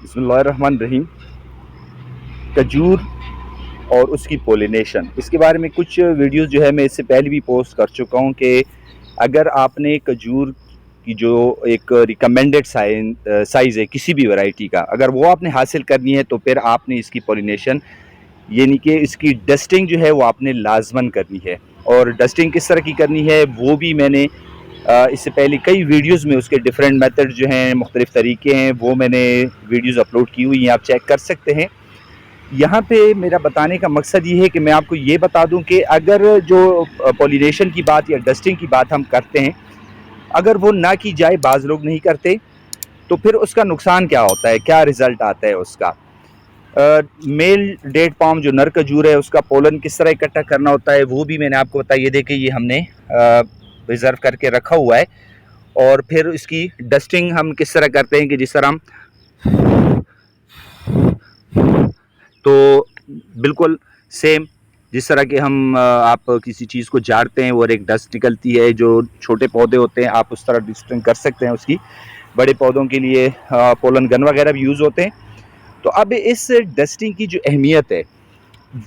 बिस्मिल्लाहिर्रहमानिर्रहीम। खजूर और उसकी पोलिनेशन, इसके बारे में कुछ वीडियोस जो है मैं इससे पहले भी पोस्ट कर चुका हूँ कि अगर आपने खजूर की जो एक रिकमेंडेड साइज़ है किसी भी वैरायटी का, अगर वो आपने हासिल करनी है तो फिर आपने इसकी पोलिनेशन यानी कि इसकी डस्टिंग जो है वो आपने लाजमन करनी है। और डस्टिंग किस तरह की करनी है वो भी मैंने इससे पहले कई वीडियोस में उसके डिफरेंट मेथड जो हैं, मुख्तलिफ तरीके हैं, वो मैंने वीडियोस अपलोड की हुई हैं, आप चेक कर सकते हैं। यहाँ पे मेरा बताने का मकसद ये है कि मैं आपको ये बता दूं कि अगर जो पॉलिनेशन की बात या डस्टिंग की बात हम करते हैं, अगर वो ना की जाए, बाज़ लोग नहीं करते, तो फिर उसका नुकसान क्या होता है, क्या रिज़ल्ट आता है उसका। मेल डेट पाम जो नर खजूर है उसका पोलन किस तरह इकट्ठा करना होता है वो भी मैंने आपको बताया। ये देखिए, ये हमने रिज़र्व करके रखा हुआ है। और फिर इसकी डस्टिंग हम किस तरह करते हैं कि जिस तरह हम तो बिल्कुल सेम जिस तरह के हम आप किसी चीज़ को झाड़ते हैं और एक डस्ट निकलती है, जो छोटे पौधे होते हैं आप उस तरह डस्टिंग कर सकते हैं उसकी। बड़े पौधों के लिए पोलन गन वगैरह भी यूज़ होते हैं। तो अब इस डस्टिंग की जो अहमियत है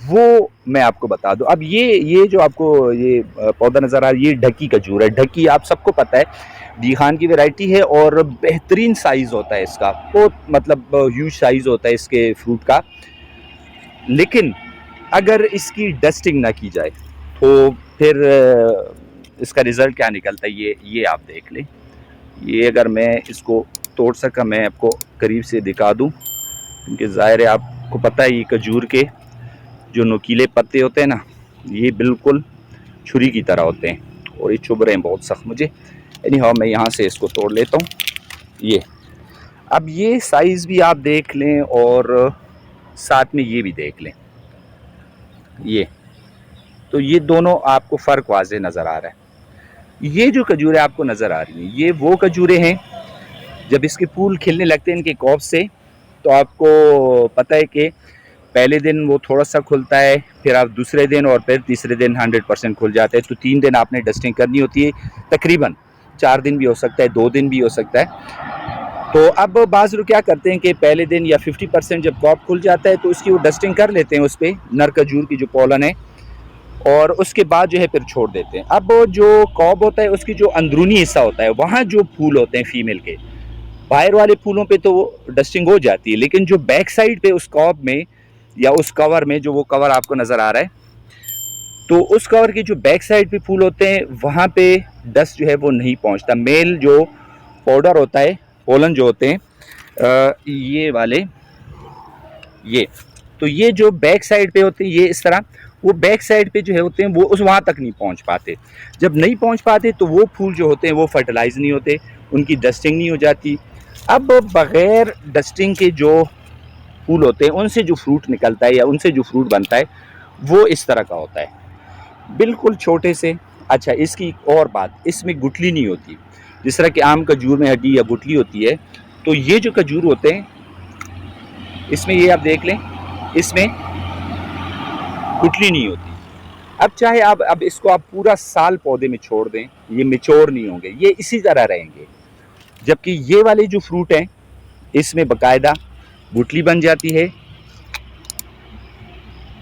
वो मैं आपको बता दूं। अब ये जो आपको ये पौधा नज़र आ रहा है, ये ढकी खजूर है। ढकी आप सबको पता है, दी खान की वैरायटी है और बेहतरीन साइज़ होता है इसका, बहुत मतलब ह्यूज साइज़ होता है इसके फ्रूट का। लेकिन अगर इसकी डस्टिंग ना की जाए तो फिर इसका रिज़ल्ट क्या निकलता है ये आप देख लें। ये अगर मैं इसको तोड़ सका, मैं आपको करीब से दिखा दूं, क्योंकि ज़ाहिर है आपको पता है ये खजूर के जो नुकीले पत्ते होते हैं ना, ये बिल्कुल छुरी की तरह होते हैं और ये चुभ रहे हैं बहुत सख्त मुझे। यानी हाँ, मैं यहाँ से इसको तोड़ लेता हूँ। ये अब ये साइज़ भी आप देख लें और साथ में ये भी देख लें। ये तो ये दोनों आपको फ़र्क वाज़े नज़र आ रहा है। ये जो खजूरें आपको नज़र आ रही हैं, ये वो खजूरें हैं जब इसके फूल खिलने लगते हैं इनके कॉप से, तो आपको पता है कि पहले दिन वो थोड़ा सा खुलता है, फिर आप दूसरे दिन और फिर तीसरे दिन 100% खुल जाता है। तो 3 दिन आपने डस्टिंग करनी होती है, तकरीबन 4 दिन भी हो सकता है, 2 दिन भी हो सकता है। तो अब बाज़ लोग क्या करते हैं कि पहले दिन या 50% जब कॉप खुल जाता है तो उसकी वो डस्टिंग कर लेते हैं उस पर, नर खजूर की जो पोलन है, और उसके बाद जो है फिर छोड़ देते हैं। अब जो कॉब होता है उसकी जो अंदरूनी हिस्सा होता है, वहाँ जो फूल होते हैं फीमेल के, बाहर वाले फूलों पे तो डस्टिंग हो जाती है, लेकिन जो बैक साइड पे उस कॉब में या उस कवर में, जो वो कवर आपको नज़र आ रहा है, तो उस कवर के जो बैक साइड पे फूल होते हैं वहाँ पे डस्ट जो है वो नहीं पहुँचता। मेल जो पाउडर होता है, पोलन जो होते हैं ये वाले, ये तो ये जो बैक साइड पे होते हैं, ये इस तरह वो बैक साइड पे जो है होते हैं वो उस वहाँ तक नहीं पहुँच पाते। जब नहीं पहुँच पाते तो वो फूल जो होते हैं वो फर्टिलाइज नहीं होते, उनकी डस्टिंग नहीं हो जाती। अब बग़ैर डस्टिंग के जो फूल होते हैं उनसे जो फ्रूट निकलता है या उनसे जो फ्रूट बनता है वो इस तरह का होता है, बिल्कुल छोटे से। अच्छा, इसकी एक और बात, इसमें गुठली नहीं होती जिस तरह कि आम खजूर में हड्डी या गुठली होती है। तो ये जो खजूर होते हैं इसमें, ये आप देख लें, इसमें गुठली नहीं होती। अब चाहे आप अब इसको आप पूरा साल पौधे में छोड़ दें, ये मिच्योर नहीं होंगे, ये इसी तरह रहेंगे। जबकि ये वाले जो फ्रूट हैं इसमें बाकायदा गुठली बन जाती है,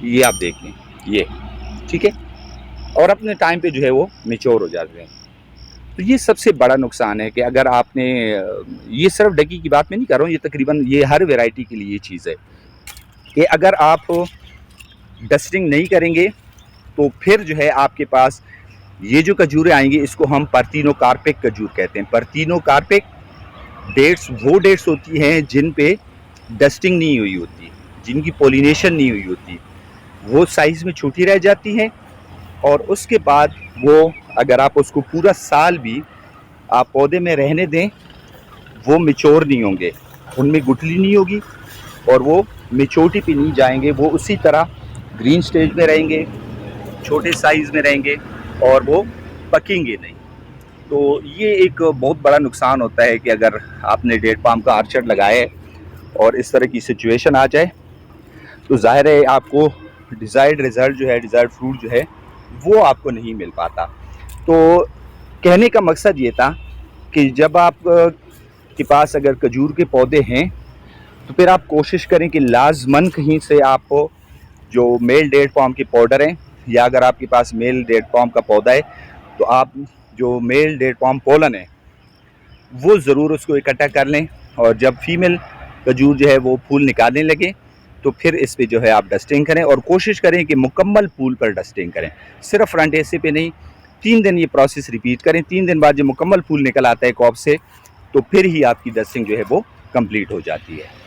ये आप देख लें, ये ठीक है, और अपने टाइम पे जो है वो मिच्योर हो जाते हैं। तो ये सबसे बड़ा नुकसान है कि अगर आपने, ये सिर्फ डगी की बात मैं नहीं कर रहा हूँ, ये तकरीबन ये हर वैरायटी के लिए ये चीज़ है कि अगर आप डस्टिंग नहीं करेंगे तो फिर जो है आपके पास ये जो खजूरें आएंगी, इसको हम पर्तीनो कार्पिक खजूर कहते हैं। पर्तीनो कार्पिक डेट्स वो डेट्स होती हैं जिन पे डस्टिंग नहीं हुई होती, जिनकी पोलिनेशन नहीं हुई होती, वो साइज़ में छोटी रह जाती हैं। और उसके बाद वो, अगर आप उसको पूरा साल भी आप पौधे में रहने दें, वो मिच्योर नहीं होंगे, उनमें गुठली नहीं होगी और वो मिच्योरिटी पे नहीं जाएंगे, वो उसी तरह ग्रीन स्टेज में रहेंगे, छोटे साइज़ में रहेंगे और वो पकेंगे नहीं। तो ये एक बहुत बड़ा नुकसान होता है कि अगर आपने डेट पाम का आर्चर्ड लगाया है और इस तरह की सिचुएशन आ जाए तो ज़ाहिर है आपको डिज़ायर्ड रिज़ल्ट जो है, डिज़ायर्ड फ्रूट जो है वो आपको नहीं मिल पाता। तो कहने का मकसद ये था कि जब आप के पास अगर खजूर के पौधे हैं तो फिर आप कोशिश करें कि लाजमन कहीं से आप जो मेल डेट फॉर्म के पाउडर हैं, या अगर आपके पास मेल डेट फॉर्म का पौधा है तो आप जो मेल डेट फॉर्म पोलन है वो ज़रूर उसको इकट्ठा कर लें। और जब फीमेल खजूर जो है वो फूल निकालने लगे तो फिर इस पे जो है आप डस्टिंग करें, और कोशिश करें कि मुकम्मल फूल पर डस्टिंग करें, सिर्फ फ्रंट एसे पे नहीं। 3 दिन ये प्रोसेस रिपीट करें। 3 दिन बाद जब मुकम्मल फूल निकल आता है कॉप से तो फिर ही आपकी डस्टिंग जो है वो कंप्लीट हो जाती है।